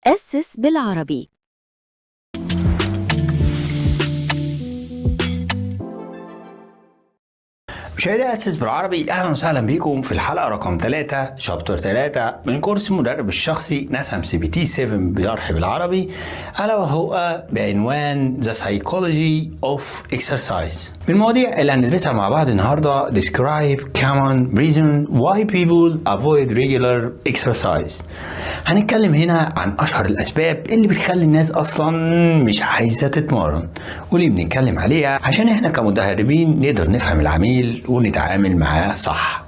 أسس بالعربي. مشاهدي أسس بالعربي، أهلا وسهلا بيكم في الحلقة رقم 3 شابتر 3 من كورس المدرب الشخصي نسم CBT 7 بشرح بالعربي، ألا وهو بعنوان The Psychology of Exercise. من المواضيع اللي هندرسها مع بعض النهاردة Describe common reason why people avoid regular exercise. هنتكلم هنا عن أشهر الأسباب اللي بتخلي الناس أصلا مش عايزة تتمرن، واللي بنتكلم عليها عشان احنا كمدربين نقدر نفهم العميل ونتعامل معاه صح.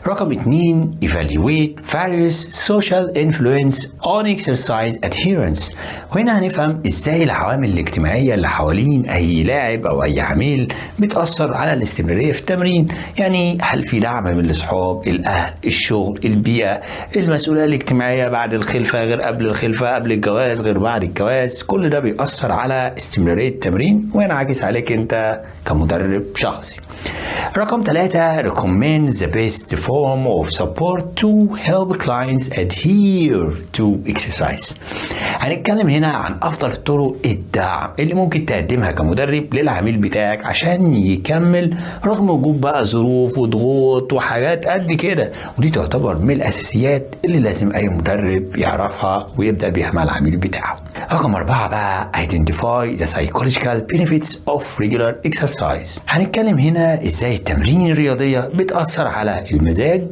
رقم 2 evaluate various social influence on exercise adherence. وهنا هنفهم ازاي العوامل الاجتماعية اللي حوالين اي لاعب او اي عميل بتأثر على الاستمرارية في التمرين. يعني هل في دعم من الاصحاب، الاهل، الشغل، البيئة، المسؤولية الاجتماعية بعد الخلفة غير قبل الخلفة، قبل الجواز غير بعد الجواز. كل ده بيأثر على استمرارية التمرين وينعكس عليك انت كمدرب شخصي. رقم 3 recommend the best form of support to help clients adhere to exercise. هنتكلم هنا عن أفضل طرق الدعم اللي ممكن تقدمها كمدرب للعميل بتاعك عشان يكمل رغم وجود بقى ظروف وضغوط وحاجات قد كده، ودي تعتبر من الأساسيات اللي لازم أي مدرب يعرفها ويبدأ بيها مع العميل بتاعه. رقم 4 بقى identify the psychological benefits of regular exercise. هنتكلم هنا ازاي التمرين الرياضية بتأثر على المزاج،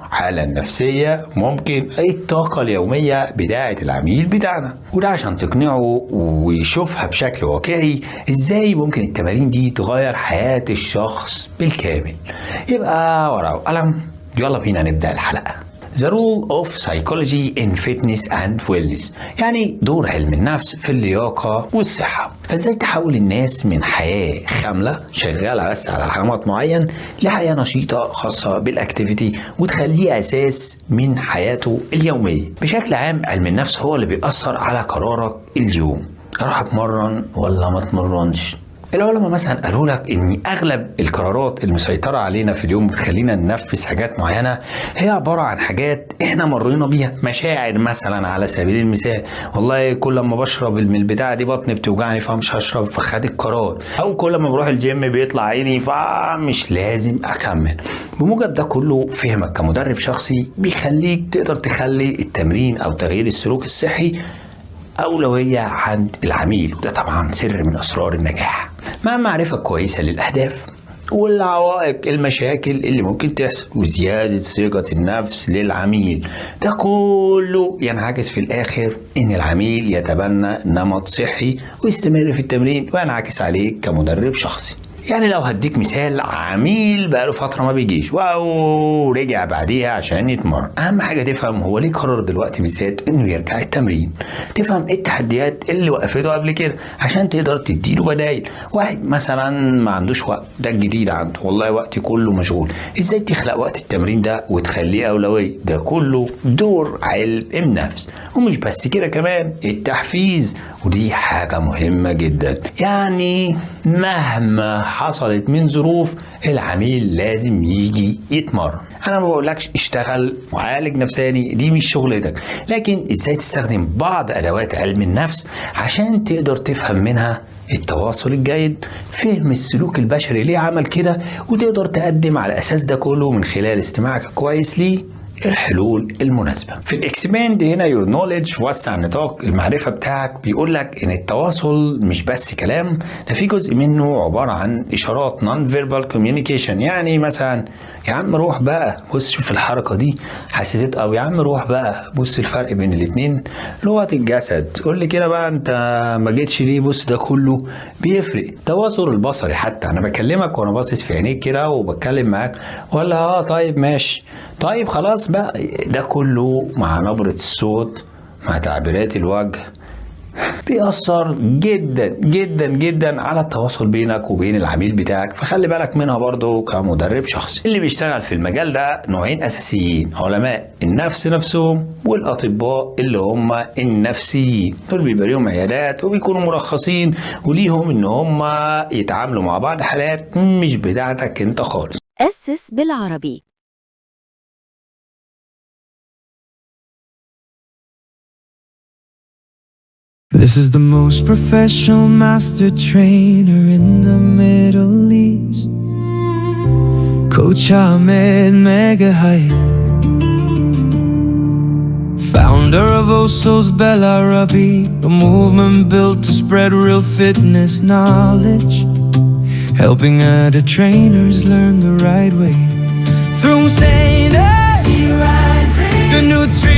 حالة النفسية، ممكن الطاقة اليومية بتاعة العميل بتاعنا، وده عشان تقنعه ويشوفها بشكل واقعي ازاي ممكن التمارين دي تغير حياة الشخص بالكامل. يبقى ورقة وقلم، يلا بينا نبدأ الحلقة. The role of psychology in fitness and wellness. يعني دور علم النفس في اللياقة والصحة. فازاي تحول الناس من حياة خاملة شغالة بس على نمط معين لحياة نشيطة خاصة بالاكتيفيتي وتخليه أساس من حياته اليومية. بشكل عام علم النفس هو اللي بيأثر على قرارك اليوم، أروح أتمرن ولا ما أتمرنش. العلماء مثلا قالوا لك ان اغلب القرارات المسيطره علينا في اليوم بتخلينا ننفذ حاجات معينه هي عباره عن حاجات احنا مرينا بيها. مشاعر مثلا على سبيل المثال، والله كل ما بشرب من البتاعه دي بطني بتوجعني فمش هشرب فخد القرار، او كل ما بروح الجيم بيطلع عيني فمش لازم اكمل. بموجب ده كله فهمك كمدرب شخصي بيخليك تقدر تخلي التمرين او تغيير السلوك الصحي أولوية عند العميل، وده طبعا سر من أسرار النجاح. مع معرفة كويسة للأهداف والعوائق المشاكل اللي ممكن تحصل وزيادة ثقة النفس للعميل، ده كله ينعكس في الآخر إن العميل يتبنى نمط صحي ويستمر في التمرين وينعكس عليه كمدرب شخصي. يعني لو هديك مثال، عميل بقاله فترة ما بيجيش ورجع بعديها عشان يتمرن، أهم حاجة تفهم هو ليه قرر دلوقتي بالذات إنه يرجع التمرين. تفهم إيه التحديات اللي وقفته قبل كده عشان تقدر تديله بدايل. واحد مثلا ما عندوش وقت، ده الجديد عنده، والله وقتي كله مشغول. إزاي تخلق وقت التمرين ده وتخليه أولوية؟ ده كله دور علم النفس. ومش بس كده، كمان التحفيز، ودي حاجة مهمة جدا. يعني مهما حصلت من ظروف العميل لازم يجي يتمرن. انا ما بقولكش اشتغل معالج نفساني، دي مش شغلتك، لكن ازاي تستخدم بعض ادوات علم النفس عشان تقدر تفهم منها التواصل الجيد، فهم السلوك البشري ليه عمل كده، وتقدر تقدم على اساس ده كله من خلال استماعك كويس ليه الحلول المناسبة. في الاكسباند هنا يور نوليدج، وسع نطاق المعرفة بتاعك. بيقول لك ان التواصل مش بس كلام، ده في جزء منه عبارة عن اشارات non verbal communication. يعني مثلا يا عم روح بقى، بص شوف الحركة دي حسيت، او يا عم روح بقى بص الفرق بين الاتنين. لغة الجسد، قول لي كده بقى انت ما جيتش ليه، بص ده كله بيفرق. التواصل البصري، حتى انا بكلمك وانا باصص في عينيك كده وبتكلم معاك، ولا طيب ماشي، طيب خلاص بقى، ده كله مع نبرة الصوت مع تعبيرات الوجه بيأثر جدا جدا جدا على التواصل بينك وبين العميل بتاعك. فخلي بالك منها برضو كمدرب شخصي. اللي بيشتغل في المجال ده نوعين أساسيين، علماء النفس نفسهم والأطباء اللي هم النفسيين. دول بيبقى ليهم عيادات وبيكونوا مرخصين وليهم ان هم يتعاملوا مع بعض حالات مش بتاعتك انت خالص. أسس بالعربي. This is the most professional master trainer in the Middle East, Coach Ahmed Megahype, founder of Oso's Belarabi, a movement built to spread real fitness knowledge, helping other trainers learn the right way. Through Zainab to nutrition